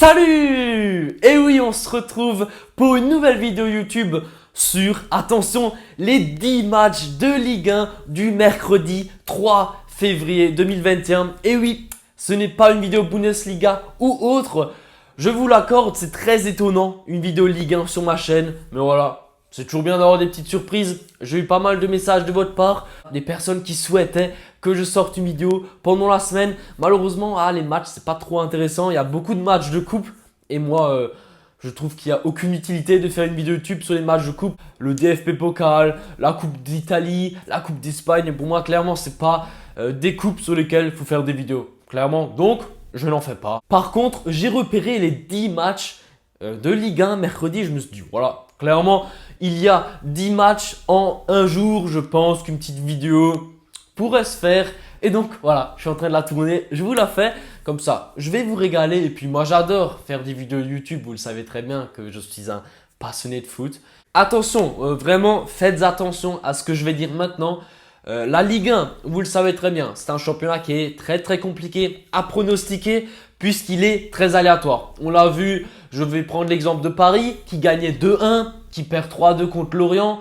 Salut! Et oui, on se retrouve pour une nouvelle vidéo YouTube sur, attention, les 10 matchs de Ligue 1 du mercredi 3 février 2021. Et oui, ce n'est pas une vidéo Bundesliga ou autre. Je vous l'accorde, c'est très étonnant, une vidéo Ligue 1 sur ma chaîne. Mais voilà, c'est toujours bien d'avoir des petites surprises. J'ai eu pas mal de messages de votre part, des personnes qui souhaitaient que je sorte une vidéo pendant la semaine. Malheureusement, les matchs, c'est pas trop intéressant. Il y a beaucoup de matchs de coupe. Et moi, je trouve qu'il n'y a aucune utilité de faire une vidéo YouTube sur les matchs de coupe. Le DFB Pokal, la Coupe d'Italie, la Coupe d'Espagne. Pour moi, clairement, c'est pas des coupes sur lesquelles il faut faire des vidéos. Clairement, donc, je n'en fais pas. Par contre, j'ai repéré les 10 matchs de Ligue 1 mercredi. Je me suis dit, voilà, clairement, il y a 10 matchs en un jour. Je pense qu'une petite vidéo pourrait se faire. Et donc, voilà, je suis en train de la tourner. Je vous la fais comme ça. Je vais vous régaler. Et puis, moi, j'adore faire des vidéos YouTube. Vous le savez très bien que je suis un passionné de foot. Attention, vraiment, faites attention à ce que je vais dire maintenant. La Ligue 1, vous le savez très bien, c'est un championnat qui est très compliqué à pronostiquer puisqu'il est très aléatoire. On l'a vu, je vais prendre l'exemple de Paris qui gagnait 2-1, qui perd 3-2 contre Lorient.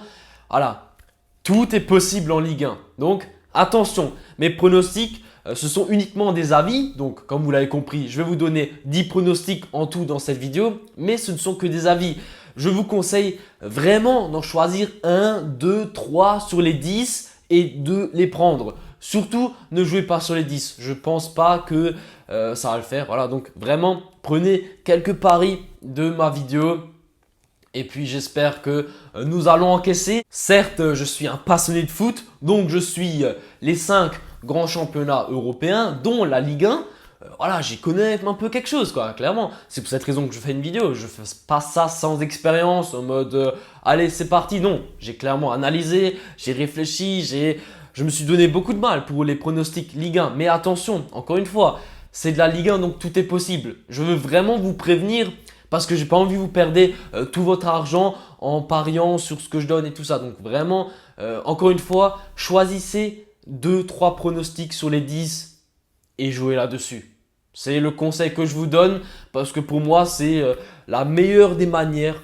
Voilà, tout est possible en Ligue 1. Donc attention, mes pronostics, ce sont uniquement des avis. Donc comme vous l'avez compris, je vais vous donner 10 pronostics en tout dans cette vidéo. Mais ce ne sont que des avis. Je vous conseille vraiment d'en choisir 1, 2, 3 sur les 10 et de les prendre. Surtout, ne jouez pas sur les 10. Je ne pense pas que ça va le faire. Voilà, donc vraiment, prenez quelques paris de ma vidéo. Et puis, j'espère que nous allons encaisser. Certes, je suis un passionné de foot. Donc, je suis les 5 grands championnats européens, dont la Ligue 1. Voilà, j'y connais un peu quelque chose, quoi, clairement. C'est pour cette raison que je fais une vidéo. Je ne fais pas ça sans expérience, en mode allez, c'est parti. Non, j'ai clairement analysé, j'ai réfléchi, je me suis donné beaucoup de mal pour les pronostics Ligue 1. Mais attention, encore une fois, c'est de la Ligue 1, donc tout est possible. Je veux vraiment vous prévenir parce que j'ai pas envie que vous perdez tout votre argent en pariant sur ce que je donne et tout ça. Donc vraiment, encore une fois, choisissez 2-3 pronostics sur les 10 et jouez là-dessus. C'est le conseil que je vous donne parce que pour moi, c'est la meilleure des manières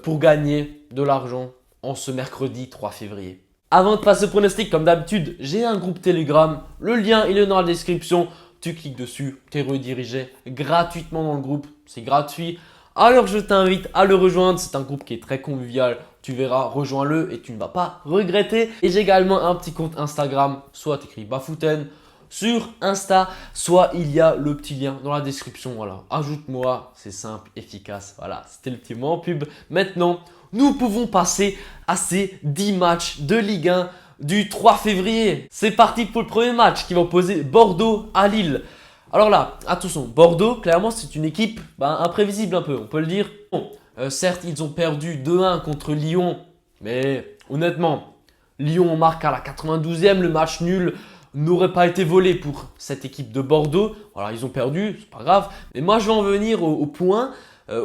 pour gagner de l'argent en ce mercredi 3 février. Avant de passer au pronostic, comme d'habitude, j'ai un groupe Telegram. Le lien, il est dans la description. Tu cliques dessus, tu es redirigé gratuitement dans le groupe. C'est gratuit. Alors, je t'invite à le rejoindre. C'est un groupe qui est très convivial. Tu verras, rejoins-le et tu ne vas pas regretter. Et j'ai également un petit compte Instagram. Soit tu écris Bafouten sur Insta, soit il y a le petit lien dans la description. Voilà, ajoute-moi, c'est simple, efficace. Voilà, c'était le petit moment pub. Maintenant, nous pouvons passer à ces 10 matchs de Ligue 1 du 3 février. C'est parti pour le premier match qui va opposer Bordeaux à Lille. Alors là, attention, Bordeaux, clairement, c'est une équipe imprévisible un peu, on peut le dire. Bon, certes, ils ont perdu 2-1 contre Lyon, mais honnêtement, Lyon marque à la 92e, le match nul n'aurait pas été volé pour cette équipe de Bordeaux. Voilà, ils ont perdu, c'est pas grave. Mais moi, je vais en venir au point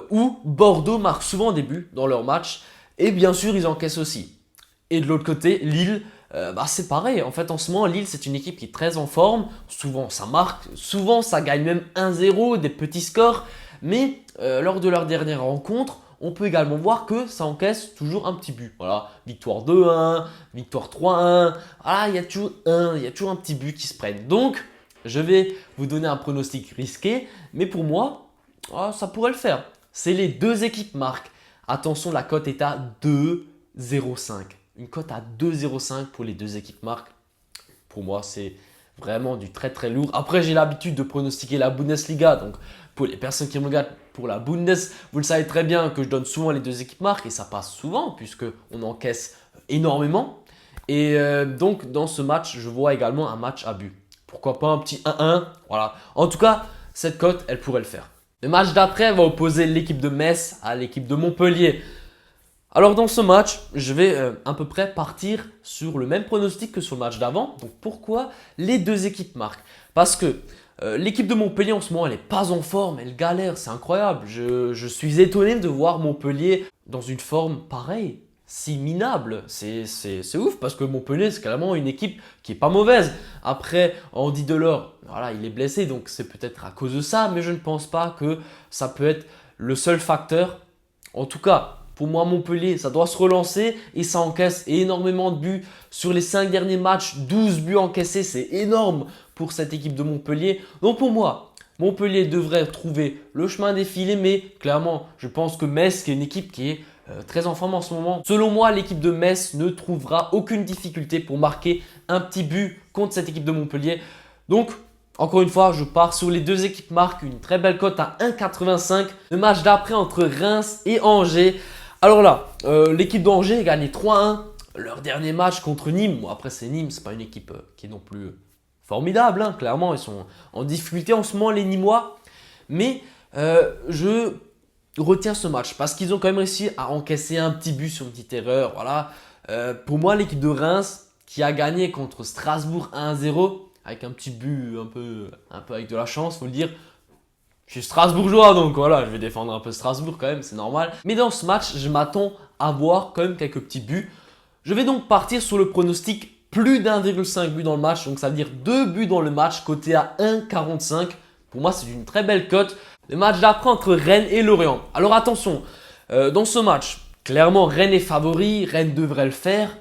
où Bordeaux marque souvent des buts dans leur match. Et bien sûr, ils encaissent aussi. Et de l'autre côté, Lille, c'est pareil. En fait, en ce moment, Lille, c'est une équipe qui est très en forme. Souvent, ça marque. Souvent, ça gagne même 1-0, des petits scores. Mais lors de leur dernière rencontre, on peut également voir que ça encaisse toujours un petit but. Voilà, victoire 2-1, victoire 3-1. Voilà, il y a toujours un petit but qui se prête. Donc, je vais vous donner un pronostic risqué. Mais pour moi, ça pourrait le faire. C'est les deux équipes marquent. Attention, la cote est à 2,05. Une cote à 2,05 pour les deux équipes marquent. Pour moi, c'est vraiment du très lourd. Après, j'ai l'habitude de pronostiquer la Bundesliga. Donc, pour les personnes qui me regardent pour la Bundes, vous le savez très bien que je donne souvent les deux équipes marques et ça passe souvent puisqu'on encaisse énormément. Et donc, dans ce match, je vois également un match à but. Pourquoi pas un petit 1-1. Voilà. En tout cas, cette cote, elle pourrait le faire. Le match d'après va opposer l'équipe de Metz à l'équipe de Montpellier. Alors dans ce match, je vais à peu près partir sur le même pronostic que sur le match d'avant. Donc pourquoi les deux équipes marquent? Parce que l'équipe de Montpellier en ce moment, elle n'est pas en forme, elle galère, c'est incroyable. Je suis étonné de voir Montpellier dans une forme pareille. si minable. C'est ouf parce que Montpellier, c'est clairement une équipe qui est pas mauvaise. Après, Andy Delors, voilà, il est blessé, donc c'est peut-être à cause de ça, mais je ne pense pas que ça peut être le seul facteur. En tout cas, pour moi, Montpellier, ça doit se relancer et ça encaisse énormément de buts. Sur les 5 derniers matchs, 12 buts encaissés, c'est énorme pour cette équipe de Montpellier. Donc pour moi, Montpellier devrait trouver le chemin défilé, mais clairement, je pense que Metz, qui est une équipe qui est très en forme en ce moment, selon moi, l'équipe de Metz ne trouvera aucune difficulté pour marquer un petit but contre cette équipe de Montpellier. Donc, encore une fois, je pars sur les deux équipes marquent une très belle cote à 1,85. Le match d'après entre Reims et Angers. Alors là, l'équipe d'Angers a gagné 3-1 leur dernier match contre Nîmes. Bon, après, c'est Nîmes, c'est pas une équipe qui est non plus formidable. Hein. Clairement, ils sont en difficulté en ce moment, les Nîmois. Mais je retiens ce match parce qu'ils ont quand même réussi à encaisser un petit but sur une petite erreur. Voilà. Pour moi, l'équipe de Reims qui a gagné contre Strasbourg 1-0 avec un petit but un peu avec de la chance, faut le dire. Je suis strasbourgeois, donc voilà, je vais défendre un peu Strasbourg quand même, c'est normal. Mais dans ce match, je m'attends à voir quand même quelques petits buts. Je vais donc partir sur le pronostic plus d'1,5 but dans le match. Donc ça veut dire 2 buts dans le match, coté à 1,45. Pour moi, c'est une très belle cote. Le match d'après entre Rennes et Lorient. Alors attention, dans ce match, clairement Rennes est favori, Rennes devrait le faire.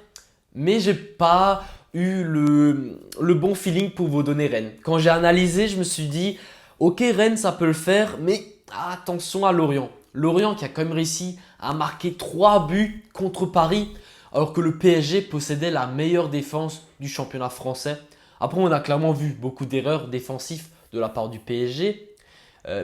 Mais j'ai pas eu le bon feeling pour vous donner Rennes. Quand j'ai analysé, je me suis dit... Ok, Rennes, ça peut le faire, mais attention à Lorient. Lorient qui a quand même réussi à marquer 3 buts contre Paris, alors que le PSG possédait la meilleure défense du championnat français. Après, on a clairement vu beaucoup d'erreurs défensives de la part du PSG.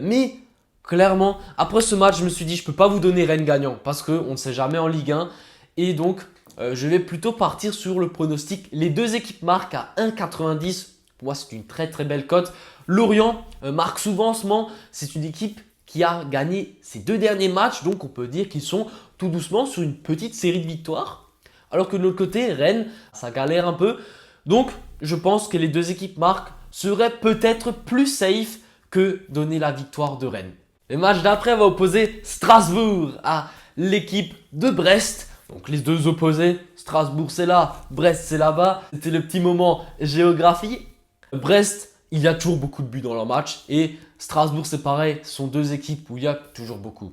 Mais clairement, après ce match, je me suis dit, je ne peux pas vous donner Rennes gagnant, parce qu'on ne sait jamais en Ligue 1. Et donc, je vais plutôt partir sur le pronostic. Les deux équipes marquent à 1,90. Pour moi, c'est une très très belle cote. Lorient marque souvent en ce moment. C'est une équipe qui a gagné ses 2 derniers matchs. Donc, on peut dire qu'ils sont tout doucement sur une petite série de victoires. Alors que de l'autre côté, Rennes, ça galère un peu. Donc, je pense que les deux équipes marquent seraient peut-être plus safe que donner la victoire de Rennes. Le match d'après va opposer Strasbourg à l'équipe de Brest. Donc, les deux opposés. Strasbourg, c'est là. Brest, c'est là-bas. C'était le petit moment géographie. Brest, il y a toujours beaucoup de buts dans leur match et Strasbourg c'est pareil, ce sont deux équipes où il y a toujours beaucoup.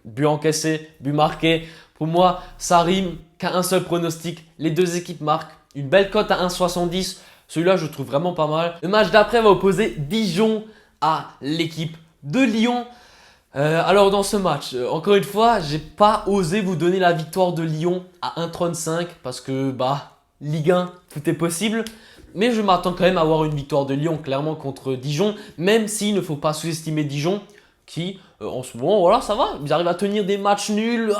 Buts encaissés, buts marqués. Pour moi, ça rime qu'à un seul pronostic. Les deux équipes marquent. Une belle cote à 1,70. Celui-là, je trouve vraiment pas mal. Le match d'après va opposer Dijon à l'équipe de Lyon. Alors dans ce match, encore une fois, j'ai pas osé vous donner la victoire de Lyon à 1,35 parce que Ligue 1, tout est possible. Mais je m'attends quand même à avoir une victoire de Lyon clairement contre Dijon, même s'il ne faut pas sous-estimer Dijon qui en ce moment, voilà, ça va, ils arrivent à tenir des matchs nuls,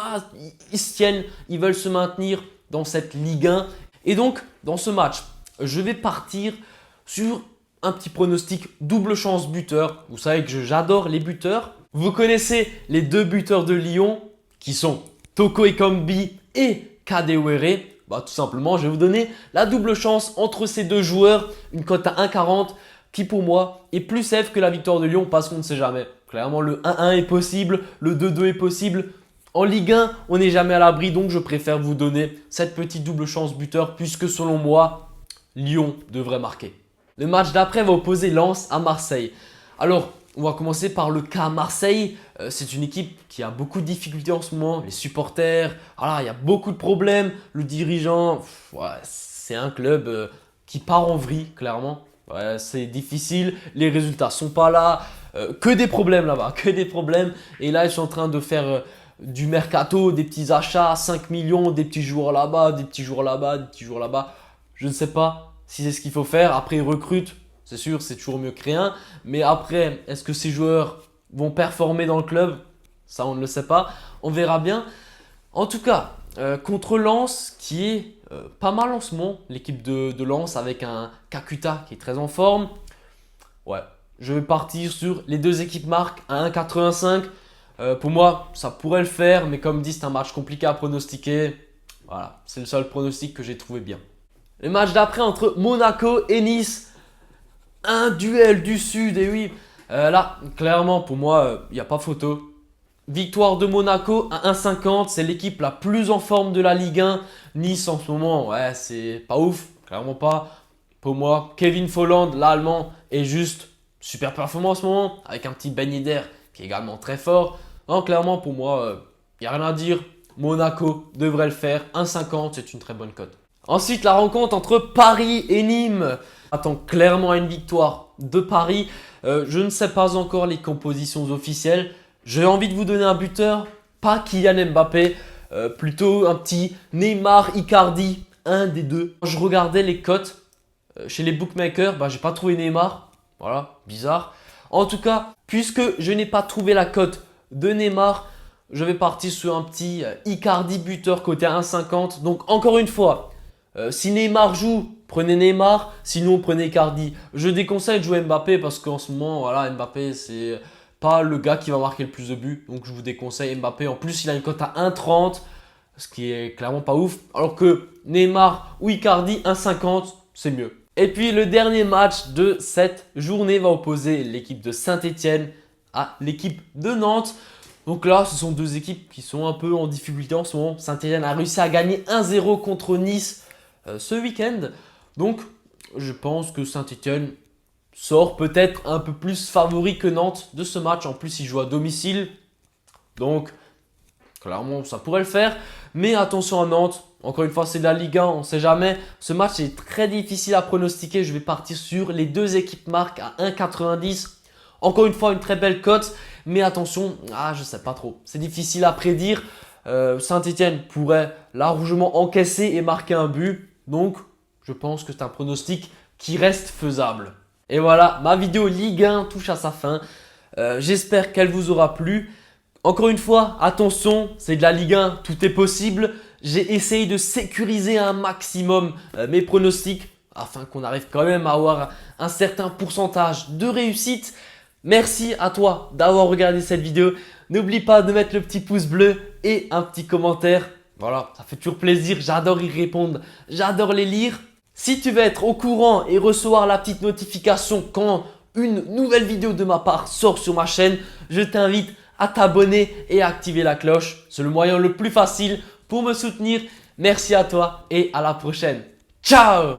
ils se tiennent, ils veulent se maintenir dans cette Ligue 1. Et donc, dans ce match, je vais partir sur un petit pronostic double chance buteur. Vous savez que j'adore les buteurs. Vous connaissez les deux buteurs de Lyon qui sont Toko Ekambi et Kadewere. Tout simplement, je vais vous donner la double chance entre ces deux joueurs, une cote à 1,40 qui pour moi est plus safe que la victoire de Lyon parce qu'on ne sait jamais. Clairement, le 1-1 est possible, le 2-2 est possible. En Ligue 1, on n'est jamais à l'abri, donc je préfère vous donner cette petite double chance buteur puisque selon moi, Lyon devrait marquer. Le match d'après va opposer Lens à Marseille. Alors, on va commencer par le cas Marseille. C'est une équipe qui a beaucoup de difficultés en ce moment. Les supporters, il y a beaucoup de problèmes. Le dirigeant, c'est un club qui part en vrille, clairement. C'est difficile, les résultats sont pas là. Que des problèmes là-bas, que des problèmes. Et là, ils sont en train de faire du mercato, des petits achats, 5 millions, des petits joueurs là-bas, des petits joueurs là-bas, des petits joueurs là-bas. Je ne sais pas si c'est ce qu'il faut faire. Après, ils recrutent. C'est sûr, c'est toujours mieux que rien. Mais après, est-ce que ces joueurs vont performer dans le club? Ça, on ne le sait pas. On verra bien. En tout cas, contre Lens, qui est pas mal en ce moment. L'équipe de Lens avec un Kakuta qui est très en forme. Je vais partir sur les deux équipes marquent à 1,85. Pour moi, ça pourrait le faire. Mais comme dit, c'est un match compliqué à pronostiquer. Voilà, c'est le seul pronostic que j'ai trouvé bien. Le match d'après entre Monaco et Nice. Un duel du Sud, et oui. Là, clairement, pour moi, il n'y a pas photo. victoire de Monaco à 1,50. C'est l'équipe la plus en forme de la Ligue 1. Nice en ce moment, ouais, c'est pas ouf, clairement pas. Pour moi, Kevin Folland, l'Allemand, est juste super performant en ce moment, avec un petit Ben Yedder qui est également très fort. Donc clairement, pour moi, il n'y a rien à dire. Monaco devrait le faire. 1,50, c'est une très bonne cote. Ensuite, la rencontre entre Paris et Nîmes. Attends clairement à une victoire de Paris. Je ne sais pas encore les compositions officielles. J'ai envie de vous donner un buteur, pas Kylian Mbappé, plutôt un petit Neymar, Icardi, un des deux. Quand je regardais les cotes chez les bookmakers, j'ai pas trouvé Neymar. Voilà, bizarre. En tout cas, puisque je n'ai pas trouvé la cote de Neymar, je vais partir sur un petit Icardi buteur côté 1,50. Donc encore une fois, si Neymar joue, prenez Neymar, sinon prenez Icardi. Je déconseille de jouer Mbappé parce qu'en ce moment, voilà, Mbappé c'est pas le gars qui va marquer le plus de buts. Donc je vous déconseille Mbappé. En plus, il a une cote à 1,30, ce qui est clairement pas ouf. Alors que Neymar ou Icardi, 1,50, c'est mieux. Et puis le dernier match de cette journée va opposer l'équipe de Saint-Etienne à l'équipe de Nantes. Donc là, ce sont deux équipes qui sont un peu en difficulté en ce moment. Saint-Etienne a réussi à gagner 1-0 contre Nice ce week-end. Donc, je pense que Saint-Etienne sort peut-être un peu plus favori que Nantes de ce match. En plus, ils jouent à domicile. Donc, clairement, ça pourrait le faire. Mais attention à Nantes. Encore une fois, c'est de la Ligue 1, on ne sait jamais. Ce match est très difficile à pronostiquer. Je vais partir sur les deux équipes marquent à 1,90. Encore une fois, une très belle cote. Mais attention, je ne sais pas trop. C'est difficile à prédire. Saint-Etienne pourrait largement encaisser et marquer un but. Donc, je pense que c'est un pronostic qui reste faisable. Et voilà, ma vidéo Ligue 1 touche à sa fin. J'espère qu'elle vous aura plu. Encore une fois, attention, c'est de la Ligue 1, tout est possible. J'ai essayé de sécuriser un maximum mes pronostics afin qu'on arrive quand même à avoir un certain pourcentage de réussite. Merci à toi d'avoir regardé cette vidéo. N'oublie pas de mettre le petit pouce bleu et un petit commentaire. Voilà, ça fait toujours plaisir, j'adore y répondre, j'adore les lire. Si tu veux être au courant et recevoir la petite notification quand une nouvelle vidéo de ma part sort sur ma chaîne, je t'invite à t'abonner et à activer la cloche. C'est le moyen le plus facile pour me soutenir. Merci à toi et à la prochaine. Ciao!